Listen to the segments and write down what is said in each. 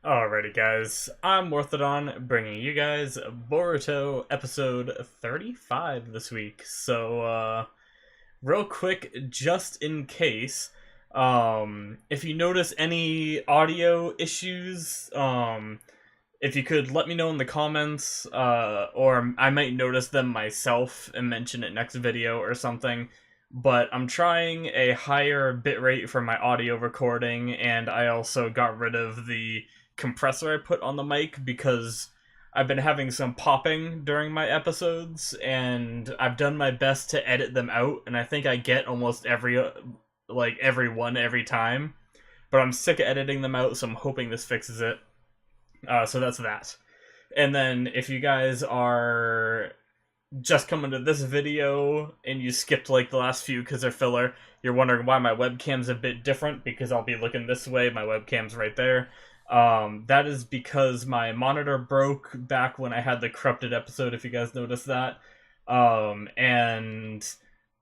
Alrighty, guys. I'm Morthadon, bringing you guys Boruto episode 35 this week. Real quick, just in case, if you notice any audio issues, if you could let me know in the comments, or I might notice them myself and mention it next video or something. But I'm trying a higher bitrate for my audio recording, and I also got rid of the compressor I put on the mic because I've been having some popping during my episodes, and I've done my best to edit them out, and I think I get almost every one every time. But I'm sick of editing them out, so I'm hoping this fixes it. So that's that. And then if you guys are just coming to this video and you skipped like the last few because they're filler, you're wondering why my webcam's a bit different because I'll be looking this way, my webcam's right there. That is because my monitor broke back when I had the corrupted episode, if you guys noticed that. And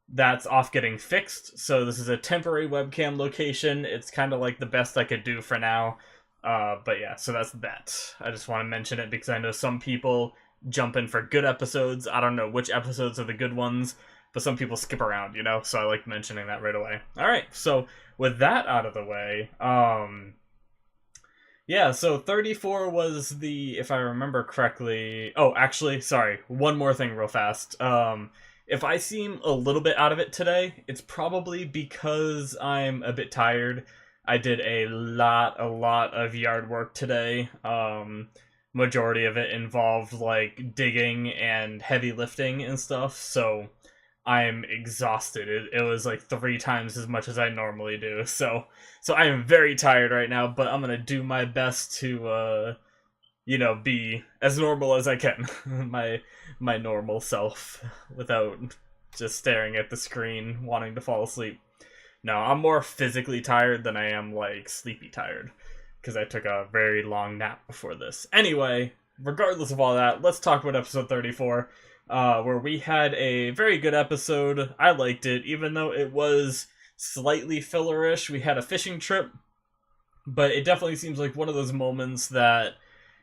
that's off getting fixed, so this is a temporary webcam location. It's kind of like the best I could do for now. But yeah, so that's that. I just want to mention it because I know some people jump in for good episodes. I don't know which episodes are the good ones, but some people skip around, so I like mentioning that right away. Alright, so with that out of the way, yeah, so 34 was the, if I remember correctly... Oh, actually, sorry, one more thing real fast. If I seem a little bit out of it today, it's probably because I'm a bit tired. I did a lot of yard work today. Majority of it involved, like, digging and heavy lifting and stuff, so I'm exhausted. It was, like, 3 times as much as I normally do, so I am very tired right now, but I'm gonna do my best to, be as normal as I can. my normal self, without just staring at the screen, wanting to fall asleep. No, I'm more physically tired than I am, like, sleepy tired, because I took a very long nap before this. Anyway, regardless of all that, let's talk about episode 34, where we had a very good episode. I liked it, even though it was slightly fillerish. We had a fishing trip, but it definitely seems like one of those moments that,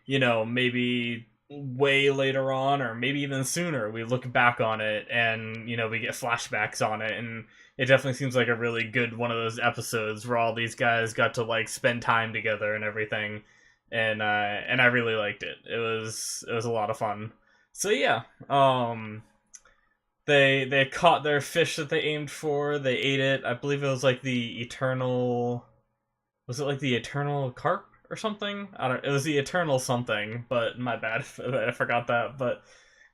maybe way later on, or maybe even sooner, we look back on it and, we get flashbacks on it, and it definitely seems like a really good one of those episodes where all these guys got to, like, spend time together and everything, and I really liked it. It was a lot of fun. So yeah, they caught their fish that they aimed for. They ate it. I believe it was like the eternal. Was it like the eternal carp or something? I don't. It was the eternal something. But my bad, I forgot that. But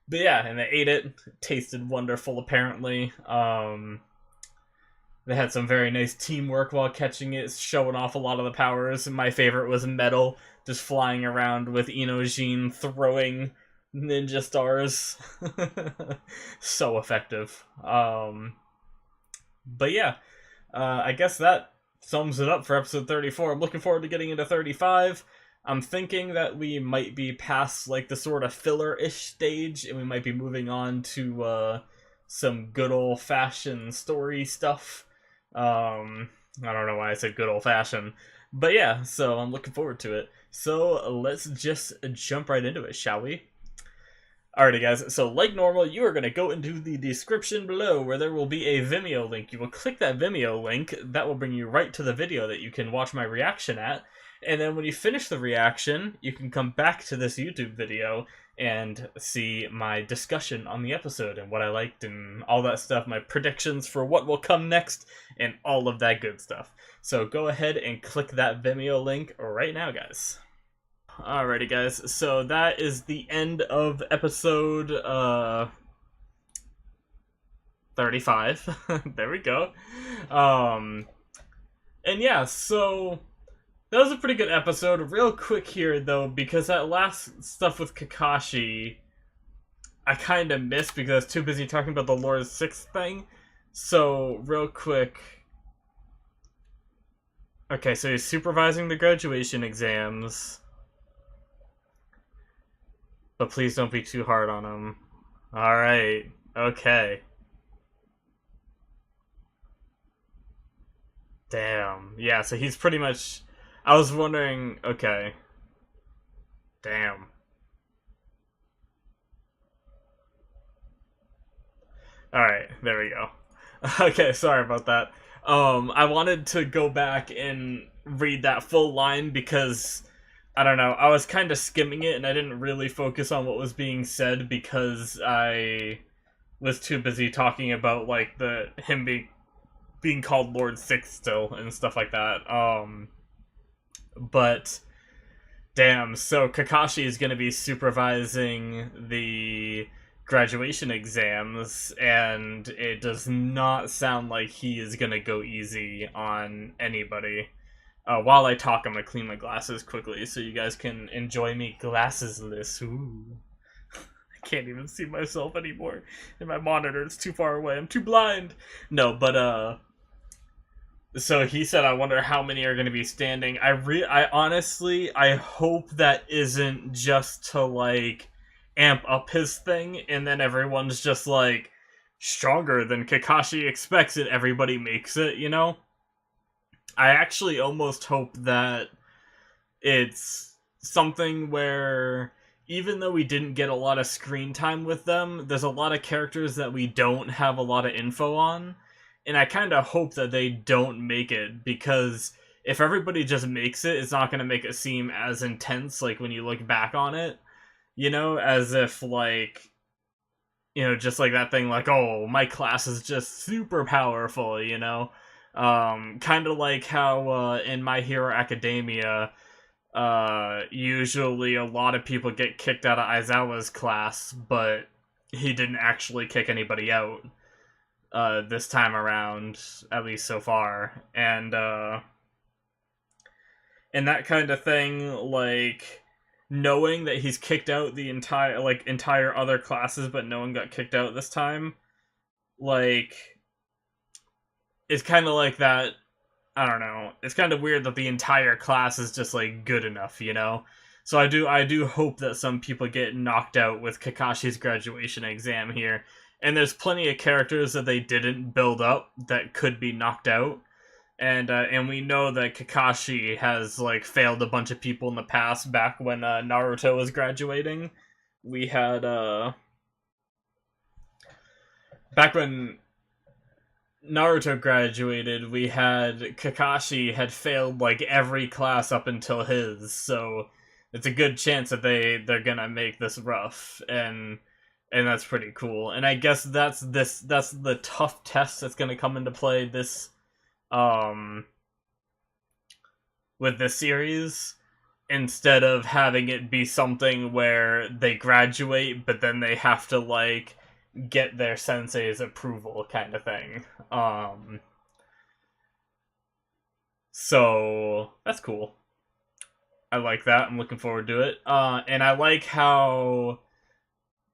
yeah, and they ate it. It tasted wonderful. Apparently, they had some very nice teamwork while catching it, showing off a lot of the powers. My favorite was Metal, just flying around with Inojin throwing ninja stars. So effective. But yeah, I guess that sums it up for episode 34. I'm looking forward to getting into 35. I'm thinking that we might be past, like, the sort of filler-ish stage, and we might be moving on to some good old-fashioned story stuff. I don't know why I said good old-fashioned, but yeah, so I'm looking forward to it. So let's just jump right into it, shall we? Alrighty, guys, so like normal, you are going to go into the description below where there will be a Vimeo link. You will click that Vimeo link, that will bring you right to the video that you can watch my reaction at, and then when you finish the reaction, you can come back to this YouTube video and see my discussion on the episode and what I liked and all that stuff, my predictions for what will come next, and all of that good stuff. So go ahead and click that Vimeo link right now, guys. Alrighty, guys, so that is the end of episode 35. There we go. And yeah, so that was a pretty good episode. Real quick here, though, because that last stuff with Kakashi I kind of missed because I was too busy talking about the Lord 6 thing. So, real quick. Okay, so he's supervising the graduation exams. But please don't be too hard on him. Alright, okay. Damn. Yeah, so he's pretty much... I was wondering, okay. Damn. Alright, there we go. Okay, sorry about that. I wanted to go back and read that full line because I don't know, I was kind of skimming it and I didn't really focus on what was being said because I was too busy talking about like the him being called Lord Six still and stuff like that. But damn, so Kakashi is going to be supervising the graduation exams, and it does not sound like he is going to go easy on anybody. While I talk, I'm going to clean my glasses quickly so you guys can enjoy me glassesless. Ooh. I can't even see myself anymore in my monitor. It's too far away. I'm too blind. No, but so he said, I wonder how many are going to be standing. I honestly, I hope that isn't just to, like, amp up his thing, and then everyone's just, like, stronger than Kakashi expects and everybody makes it, you know? I actually almost hope that it's something where, even though we didn't get a lot of screen time with them, there's a lot of characters that we don't have a lot of info on. And I kind of hope that they don't make it, because if everybody just makes it, it's not going to make it seem as intense, like, when you look back on it. You know, as if, like, you know, just like that thing, like, oh, my class is just super powerful, you know? Kind of like how, in My Hero Academia, usually a lot of people get kicked out of Aizawa's class, but he didn't actually kick anybody out. This time around, at least so far, and that kind of thing, like, knowing that he's kicked out the entire other classes, but no one got kicked out this time, like, it's kind of like that. I don't know. It's kind of weird that the entire class is just, like, good enough, you know? So I do hope that some people get knocked out with Kakashi's graduation exam here. And there's plenty of characters that they didn't build up that could be knocked out. And we know that Kakashi has, like, failed a bunch of people in the past. Back when Naruto was graduating, we had back when Naruto graduated, we had Kakashi had failed, like, every class up until his. So it's a good chance that they're gonna make this rough, and that's pretty cool. And I guess that's the tough test that's gonna come into play this with this series, instead of having it be something where they graduate but then they have to, like, get their sensei's approval kind of thing. So that's cool. I like that. I'm looking forward to it. And I like how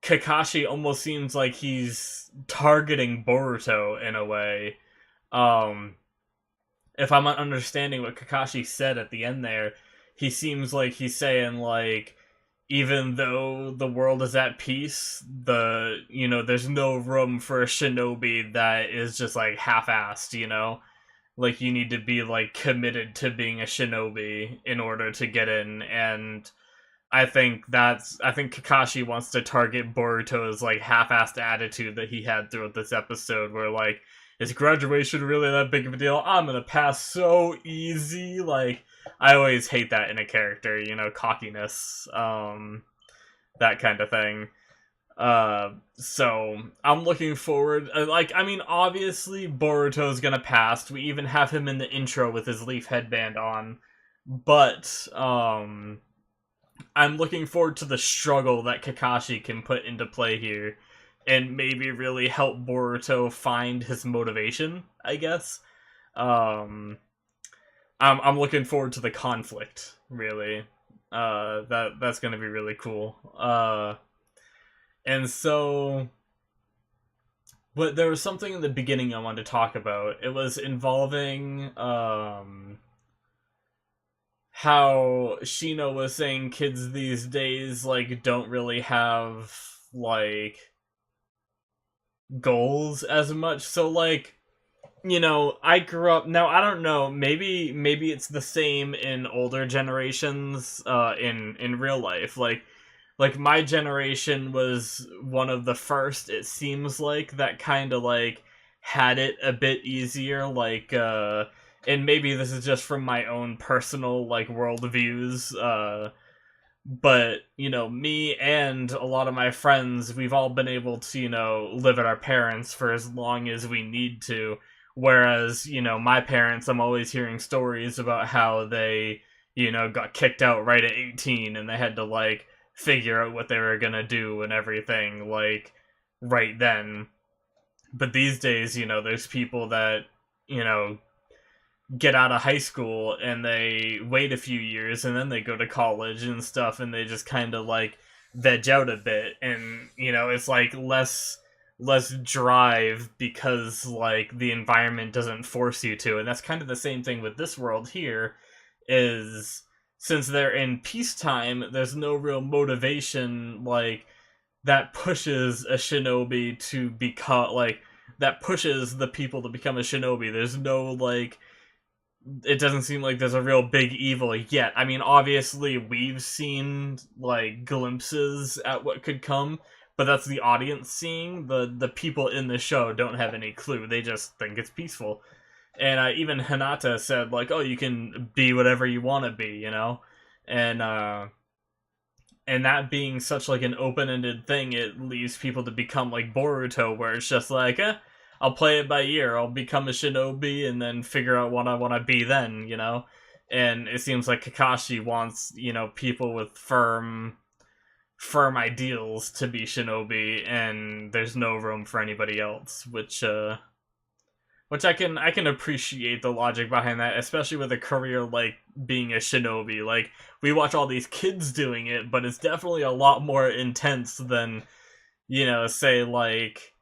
Kakashi almost seems like he's targeting Boruto in a way. If I'm understanding what Kakashi said at the end there, he seems like he's saying, like, even though the world is at peace, there's no room for a shinobi that is just, like, half-assed, you know? Like, you need to be, like, committed to being a shinobi in order to get in, and I think Kakashi wants to target Boruto's, like, half-assed attitude that he had throughout this episode, where, like, is graduation really that big of a deal? I'm gonna pass so easy. Like, I always hate that in a character, you know, cockiness, that kind of thing. So I'm looking forward. Obviously Boruto's gonna pass. We even have him in the intro with his leaf headband on, but I'm looking forward to the struggle that Kakashi can put into play here, and maybe really help Boruto find his motivation, I guess. I'm looking forward to the conflict, really. That's gonna be really cool. And so, but there was something in the beginning I wanted to talk about. It was involving how Shino was saying kids these days, like, don't really have, like, goals as much. So, like, I grew up. Now I don't know. Maybe it's the same in older generations. In real life, like my generation was one of the first. It seems like that kind of like had it a bit easier. And maybe this is just from my own personal like worldviews. But me and a lot of my friends, we've all been able to live at our parents for as long as we need to, whereas my parents, I'm always hearing stories about how they got kicked out right at 18 and they had to like figure out what they were gonna do and everything like right then. But these days there's people that you know get out of high school and they wait a few years and then they go to college and stuff, and they just kind of like veg out a bit, and it's like less drive because like the environment doesn't force you to. And that's kind of the same thing with this world here, is since they're in peacetime, there's no real motivation like that pushes a shinobi to become like that pushes the people to become a shinobi. There's no like, it doesn't seem like there's a real big evil yet. I mean, obviously we've seen like glimpses at what could come, but that's the audience seeing. The people in the show don't have any clue. They just think it's peaceful. And even Hinata said like, "Oh, you can be whatever you want to be," and and that being such like an open-ended thing, it leaves people to become like Boruto, where it's just like, I'll play it by ear. I'll become a shinobi and then figure out what I want to be then, And it seems like Kakashi wants, people with firm ideals to be shinobi, and there's no room for anybody else, which I can appreciate the logic behind that, especially with a career like being a shinobi. Like, we watch all these kids doing it, but it's definitely a lot more intense than, say like,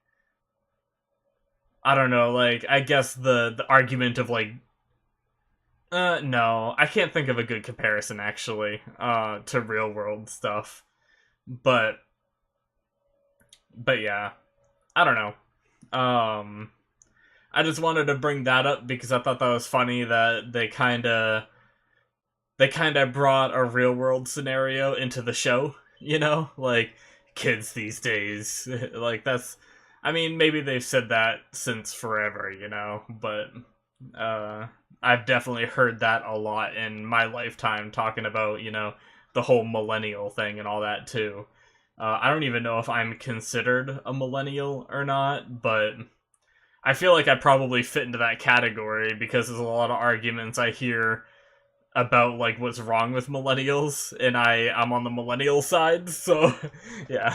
I don't know, like, I guess the argument of like, no, I can't think of a good comparison actually, to real world stuff, but yeah, I don't know. I just wanted to bring that up because I thought that was funny that they kind of brought a real world scenario into the show, like kids these days. Like, that's, I mean, maybe they've said that since forever, but I've definitely heard that a lot in my lifetime, talking about, the whole millennial thing and all that too. I don't even know if I'm considered a millennial or not, but I feel like I probably fit into that category because there's a lot of arguments I hear about like what's wrong with millennials, and I'm on the millennial side, so yeah.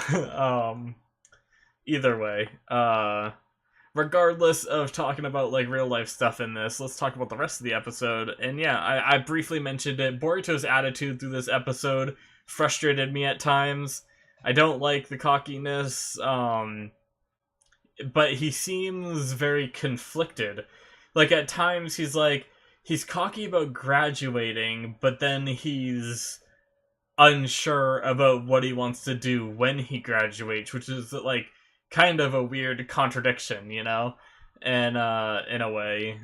Either way, regardless of talking about like real life stuff in this, let's talk about the rest of the episode. And yeah, I briefly mentioned it. Boruto's attitude through this episode frustrated me at times. I don't like the cockiness, but he seems very conflicted. Like, at times he's cocky about graduating, but then he's unsure about what he wants to do when he graduates, which is like kind of a weird contradiction, and in a way.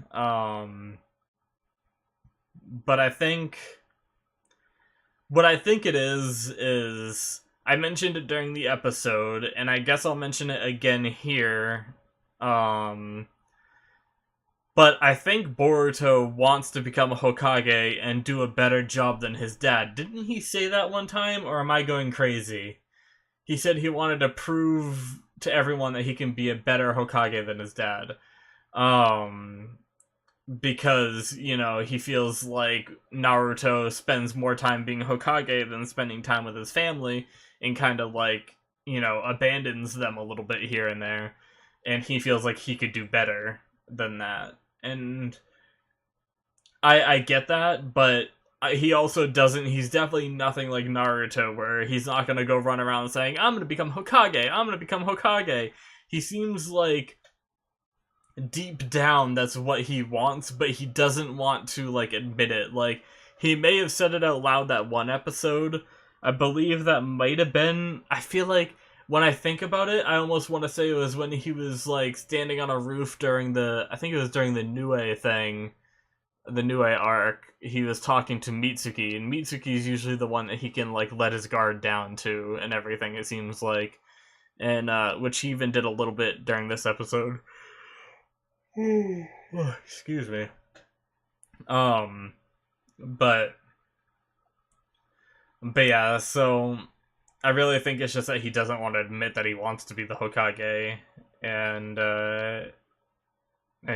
But I think what I think it is I mentioned it during the episode, and I guess I'll mention it again here. But I think Boruto wants to become a Hokage and do a better job than his dad. Didn't he say that one time, or am I going crazy? He said he wanted to prove to everyone that he can be a better Hokage than his dad. Because, he feels like Naruto spends more time being Hokage than spending time with his family, and kind of like, abandons them a little bit here and there. And he feels like he could do better than that. And I get that, but he also doesn't, he's definitely nothing like Naruto, where he's not going to go run around saying, I'm going to become Hokage, I'm going to become Hokage. He seems like deep down that's what he wants, but he doesn't want to like admit it. Like, he may have said it out loud that one episode. I believe that might have been, I feel like when I think about it, I almost want to say it was when he was like standing on a roof during I think it was during the Nue thing, the Nue arc. He was talking to Mitsuki, and Mitsuki's usually the one that he can like let his guard down to and everything. It seems like, and which he even did a little bit during this episode. Oh, excuse me. Um, but yeah, so I really think it's just that he doesn't want to admit that he wants to be the Hokage, and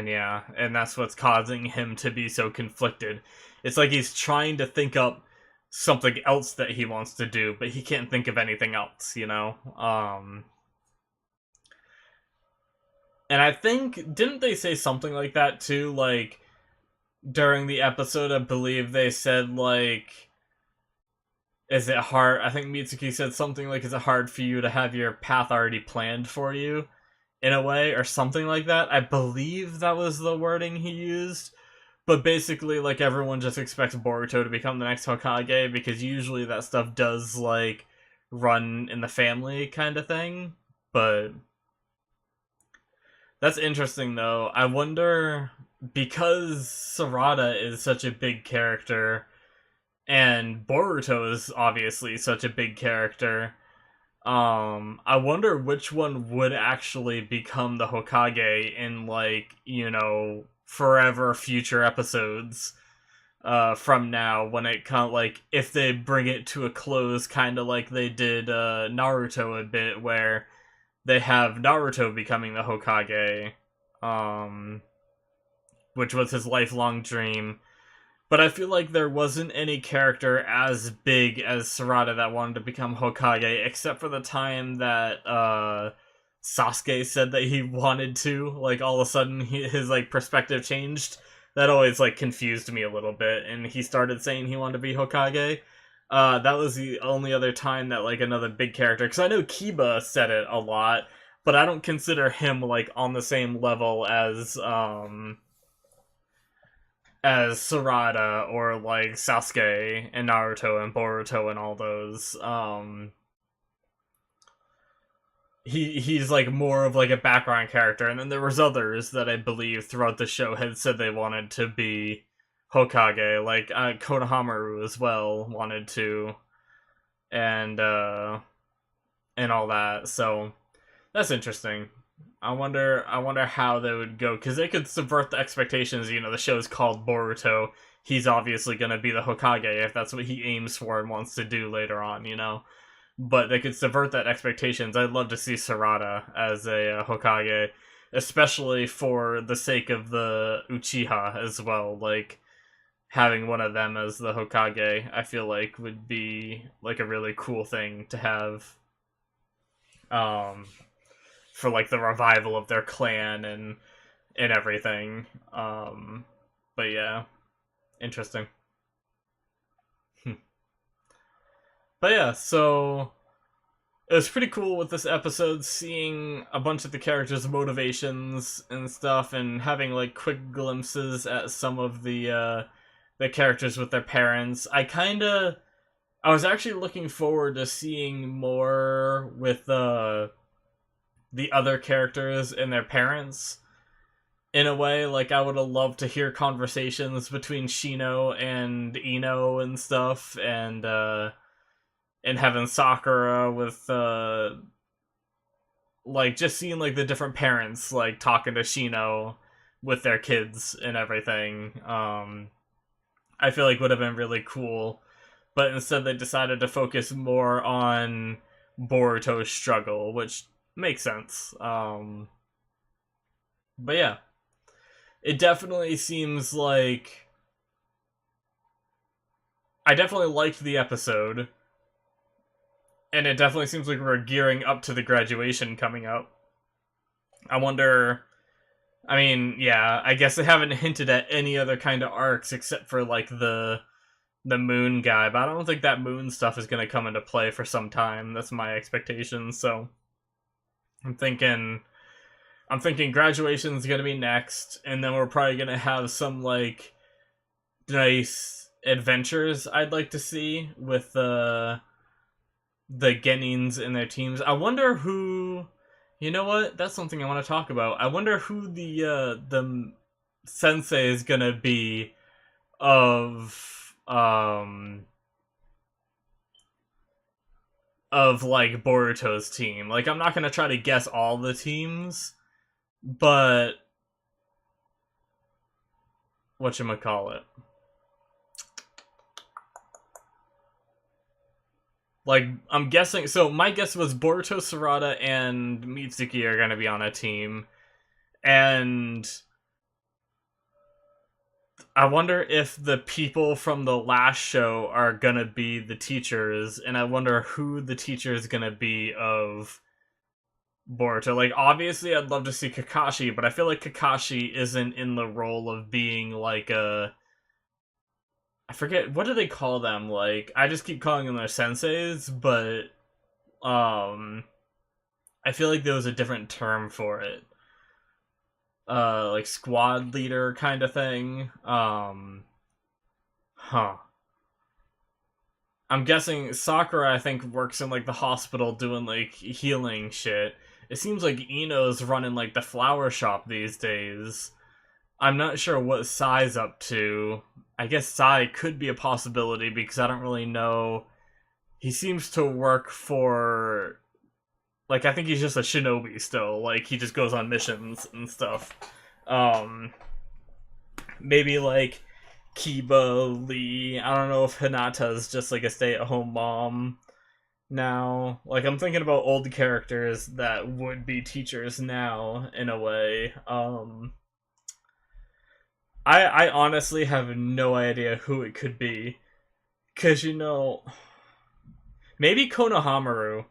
yeah, and that's what's causing him to be so conflicted. It's like he's trying to think up something else that he wants to do, but he can't think of anything else, you know? And I think, didn't they say something like that too? Like, during the episode, I believe they said, like, is it hard? I think Mitsuki said something like, is it hard for you to have your path already planned for you? In a way, or something like that. I believe that was the wording he used. But basically, like, everyone just expects Boruto to become the next Hokage, because usually that stuff does, like, run in the family kind of thing. But that's interesting, though. I wonder, because Sarada is such a big character, and Boruto is obviously such a big character, I wonder which one would actually become the Hokage in, like, you know, forever future episodes, from now, when it kind of, like, if they bring it to a close, kind of like they did, Naruto a bit, where they have Naruto becoming the Hokage, which was his lifelong dream. But I feel like there wasn't any character as big as Sarada that wanted to become Hokage, except for the time that Sasuke said that he wanted to. Like, all of a sudden, his like perspective changed. That always like confused me a little bit, and he started saying he wanted to be Hokage. That was the only other time that like another big character, because I know Kiba said it a lot, but I don't consider him like on the same level as Sarada or like Sasuke and Naruto and Boruto and all those. He's like more of like a background character, and then there was others that I believe throughout the show had said they wanted to be Hokage, like Konohamaru as well wanted to, and all that. So that's interesting. I wonder how they would go, because they could subvert the expectations. You know, the show's called Boruto. He's obviously going to be the Hokage if that's what he aims for and wants to do later on, you know. But they could subvert that expectations. I'd love to see Sarada as a Hokage, especially for the sake of the Uchiha as well. Like, having one of them as the Hokage, I feel like would be like a really cool thing to have. For like the revival of their clan and everything. But yeah, interesting. But yeah, so it was pretty cool with this episode, seeing a bunch of the characters' motivations and stuff, and having like quick glimpses at some of the characters with their parents. I was actually looking forward to seeing more with the other characters and their parents. In a way, like, I would have loved to hear conversations between Shino and Ino and stuff, and having Sakura with like, just seeing like the different parents like talking to Shino with their kids and everything. I feel like would have been really cool, but instead they decided to focus more on Boruto's struggle, which makes sense. But yeah, it definitely seems like I definitely liked the episode, and it definitely seems like we're gearing up to the graduation coming up. I wonder. I mean, yeah, I guess they haven't hinted at any other kind of arcs except for like the moon guy, but I don't think that moon stuff is going to come into play for some time. That's my expectation. So I'm thinking graduation's gonna be next, and then we're probably gonna have some like nice adventures I'd like to see with the Genins in their teams. I wonder who. You know what? That's something I want to talk about. I wonder who the sensei is gonna be of like Boruto's team. Like, I'm not gonna try to guess all the teams, but whatchamacallit. Like, I'm guessing. So my guess was Boruto, Sarada, and Mitsuki are gonna be on a team, and I wonder if the people from the last show are gonna be the teachers, and I wonder who the teacher is gonna be of Boruto. Like, obviously, I'd love to see Kakashi, but I feel like Kakashi isn't in the role of being like a. I forget, what do they call them? Like, I just keep calling them their senseis, but I feel like there was a different term for it. Like squad leader kind of thing. Huh. I'm guessing Sakura, I think, works in like the hospital doing like healing shit. It seems like Ino's running like the flower shop these days. I'm not sure what Sai's up to. I guess Sai could be a possibility because I don't really know. He seems to work for. Like, I think he's just a shinobi still. Like, he just goes on missions and stuff. Maybe like Kiba, Lee. I don't know if Hinata's just like a stay-at-home mom now. Like, I'm thinking about old characters that would be teachers now, in a way. I honestly have no idea who it could be. Because, maybe Konohamaru.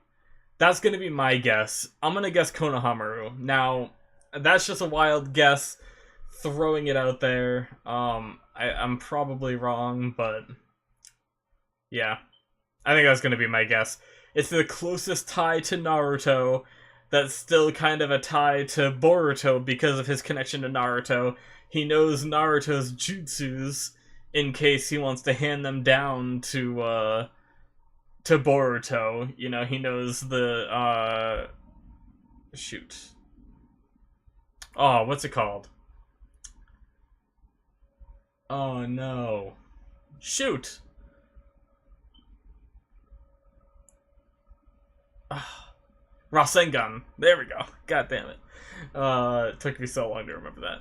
That's going to be my guess. I'm going to guess Konohamaru. Now, that's just a wild guess. Throwing it out there. I'm probably wrong, but yeah. I think that's going to be my guess. It's the closest tie to Naruto that's still kind of a tie to Boruto because of his connection to Naruto. He knows Naruto's jutsus in case he wants to hand them down to Boruto. He knows the shoot. Oh, what's it called? Oh no. Shoot. Rasengan. There we go. God damn it. It took me so long to remember that.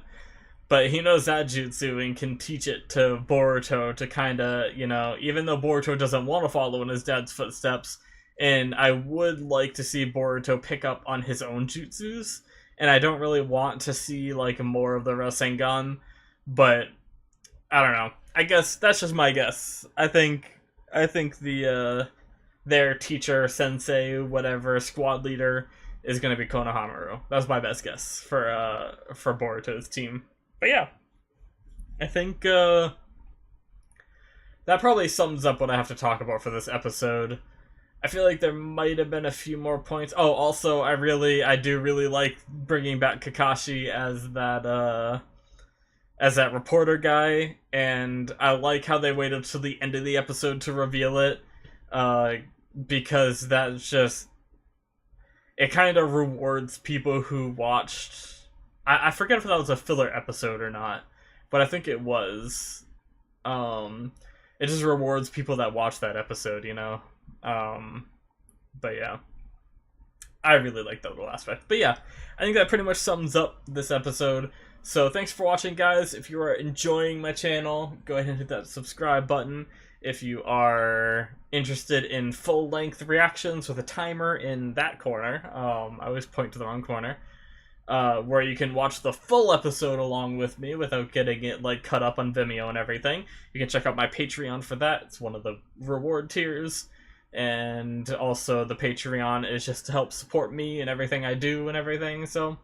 But he knows that jutsu and can teach it to Boruto to kind of, even though Boruto doesn't want to follow in his dad's footsteps, and I would like to see Boruto pick up on his own jutsus, and I don't really want to see, like, more of the Rasengan, but I don't know. I guess that's just my guess. I think their teacher, sensei, whatever, squad leader is going to be Konohamaru. That's my best guess for Boruto's team. But yeah, I think that probably sums up what I have to talk about for this episode. I feel like there might have been a few more points. Oh, also, I do really like bringing back Kakashi as that reporter guy, and I like how they waited till the end of the episode to reveal it, because that's just, it kind of rewards people who watched. I forget if that was a filler episode or not, but I think it was. It just rewards people that watched that episode, But yeah, I really like that little aspect. But yeah, I think that pretty much sums up this episode. So thanks for watching, guys. If you are enjoying my channel, go ahead and hit that subscribe button. If you are interested in full-length reactions with a timer in that corner, I always point to the wrong corner, where you can watch the full episode along with me without getting it like cut up on Vimeo and everything. You can check out my Patreon for that. It's one of the reward tiers. And also the Patreon is just to help support me and everything I do and everything. So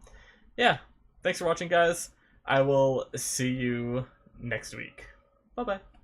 yeah, thanks for watching, guys. I will see you next week. Bye-bye.